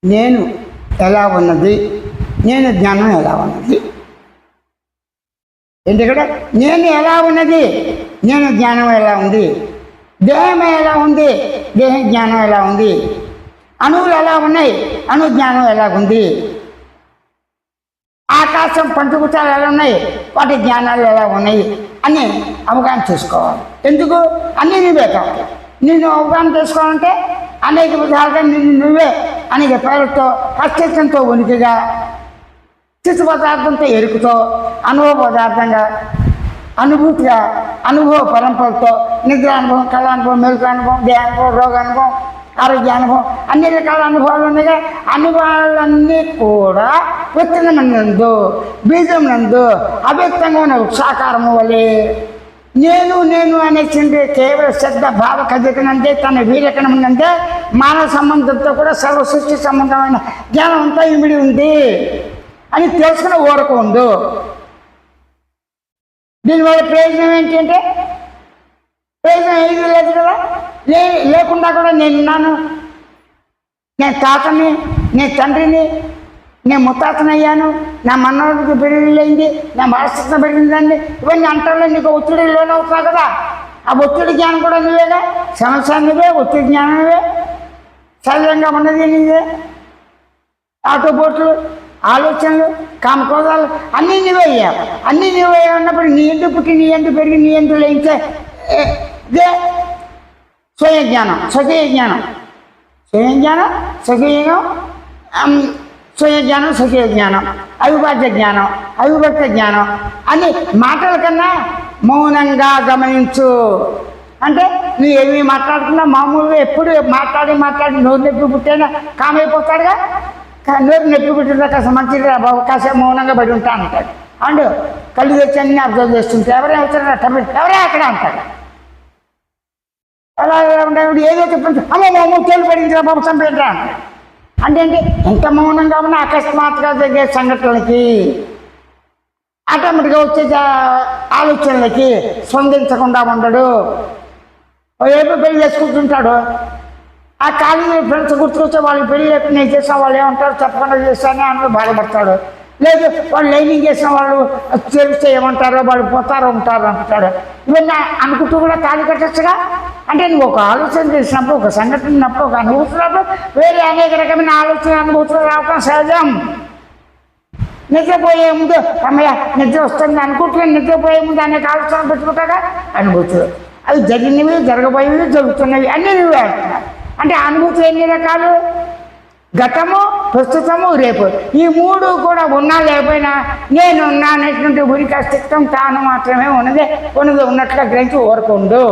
నేను ఎలా ఉన్నది, నేను జ్ఞానం ఎలా ఉన్నది. ఏంటి ఇక్కడ నేను ఎలా ఉన్నది, నేను జ్ఞానం ఎలా ఉంది. దేహం ఎలా ఉంది, దేహ జ్ఞానం ఎలా ఉంది. అణువులు ఎలా ఉన్నాయి, అణు జ్ఞానం ఎలాగుంది. ఆకాశం పంచభూతాలు ఎలా ఉన్నాయి, వాటి జ్ఞానాలు ఎలా ఉన్నాయి అని అవగాహన చేసుకోవాలి. ఎందుకు అన్నీ నువ్వే కావాలి. నేను అవగాహన చేసుకోవాలంటే అనేక విధాలుగా నిన్ను నువ్వే అనేక పేరుతో అస్తిత్వంతో ఉనికిగా, చిత్త పదార్థంతో ఎరుకుతో, అనుభవ పదార్థంగా, అనుభూతిగా, అనుభవ పరంపరతో, నిద్ర అనుభవం, కళ అనుభవం, మెలకు అనుభవం, దేహానుభవం, రోగానుభవం, ఆరోగ్యానుభవం, అన్ని రకాల అనుభవాలు ఉన్నాయిగా. అనుభవాలన్నీ కూడా విత్తనమునందు, బీజం నందు అవ్యక్తంగా ఉన్న సాకారము వలె నేను నేను అనేసింది కేవల శ్రద్ధ భావ కథకనంటే తన వీరకణమునంటే మానవ సంబంధంతో కూడా సర్వ సృష్టి సంబంధమైన జ్ఞానం అంతా ఇమిడి ఉంది అని తెలుసుకుని ఊరక ఉండు. దీనివల్ల ప్రయోజనం ఏంటంటే ప్రయోజనం ఏది లేదు కదా. లేకుండా కూడా నేనున్నాను, నేను తాతని, నేను తండ్రిని, నేను ముత్తాతనయ్యాను, నా మనవడికి పెళ్ళిళ్ళయింది, నా మనస్తత్వం పెరిగిందండి, ఇవన్నీ అంటారులో నీకు ఒత్తిడి లోనవుతున్నావు కదా. ఆ ఒత్తిడి జ్ఞానం కూడా నువ్వేగా. సమస్య నువ్వే, ఒత్తిడి జ్ఞానం నువ్వే, సహజంగా ఉన్నది నువ్వే. ఆటోపోట్లు, ఆలోచనలు, కామక్రోధాలు అన్నీ నువ్వే అయ్యావు. అన్నీ నువ్వే ఉన్నప్పుడు నీ ఎందుకు పుట్టి, నీ ఎందుకు పెరిగి, నీ ఎందుకు లేంచే ఇదే స్వయం జ్ఞానం, స్వకీయ జ్ఞానం. స్వయం జ్ఞానం, స్వకీయం, స్వయం జ్ఞానం, స్వకీయ జ్ఞానం, అవిభాజ్య జ్ఞానం, అవిభక్త జ్ఞానం అని మాటల కన్నా మౌనంగా గమనించు. అంటే నువ్వు ఏమి మాట్లాడుతున్నా మామూలుగా ఎప్పుడు మాట్లాడి నోరు నొప్పి పుట్టైనా కామైపోతాడుగా. నోరు నొప్పి పుట్టిన కాస్త మంచిది అవకాశం మౌనంగా పడి ఉంటా అంటాడు. అండ్ కళ్ళు తెచ్చి అన్నీ అబ్జర్వ్ చేస్తుంటే ఎవరే అవుతారు, ఎవరే అక్కడ అంటాడు. అలా ఉండే ఏదో చెప్పండి, అమ్మ మామూ తేలి పడిందిరా బాబు చంపేట్రా అంటాడు. అంటే ఏంటి, ఎంత మౌనంగా ఉన్నా అకస్మాత్తుగా జరిగే సంఘటనలకి, ఆటోమేటిక్గా వచ్చే ఆలోచనలకి స్పందించకుండా ఉండడు. ఏపీ పెళ్లి చేసుకుంటుంటాడు, ఆ కాలేజీ ఫ్రెండ్స్ గుర్తుకొచ్చే వాళ్ళకి పెళ్లి లేకుండా నేను చేసిన వాళ్ళు ఏమంటారు, చెప్పకుండా చేస్తానే అని బాధపడతాడు. లేదు వాళ్ళు లైనింగ్ చేసిన వాళ్ళు చేస్తే ఏమంటారో, వాళ్ళు పోతారో ఉంటారో అంటాడు. ఇవన్నీ అనుకుంటూ కూడా తాళి కట్టచ్చుగా. అంటే నువ్వు ఒక ఆలోచన చేసినప్పుడు, ఒక సంఘటన ఉన్నప్పుడు, ఒక అనుభూతున్నప్పుడు వేరే అనేక రకమైన ఆలోచన అనుభూతులు రావటం సహజం. నిద్రపోయే ముందు అమ్మయ్య నిద్ర వస్తుంది అనుకుంటున్నాను, నిద్రపోయే ముందు అనేక ఆలోచనలు పెట్టుకుంటాగా అనుభూతులు. అవి జరిగినవి, జరగబోయేవి, జరుగుతున్నవి అన్నీ నువ్వే అంటున్నావు. అంటే అనుభూతులు ఎన్ని రకాలు, గతము, ప్రస్తుతము, రేపు, ఈ మూడు కూడా ఉన్నా లేకపోయినా నేనున్నా అనేటువంటి ఉనికి అస్తిత్వం తాను మాత్రమే ఉన్నదే ఉన్నట్లుగా గ్రహించి ఊరకుండు.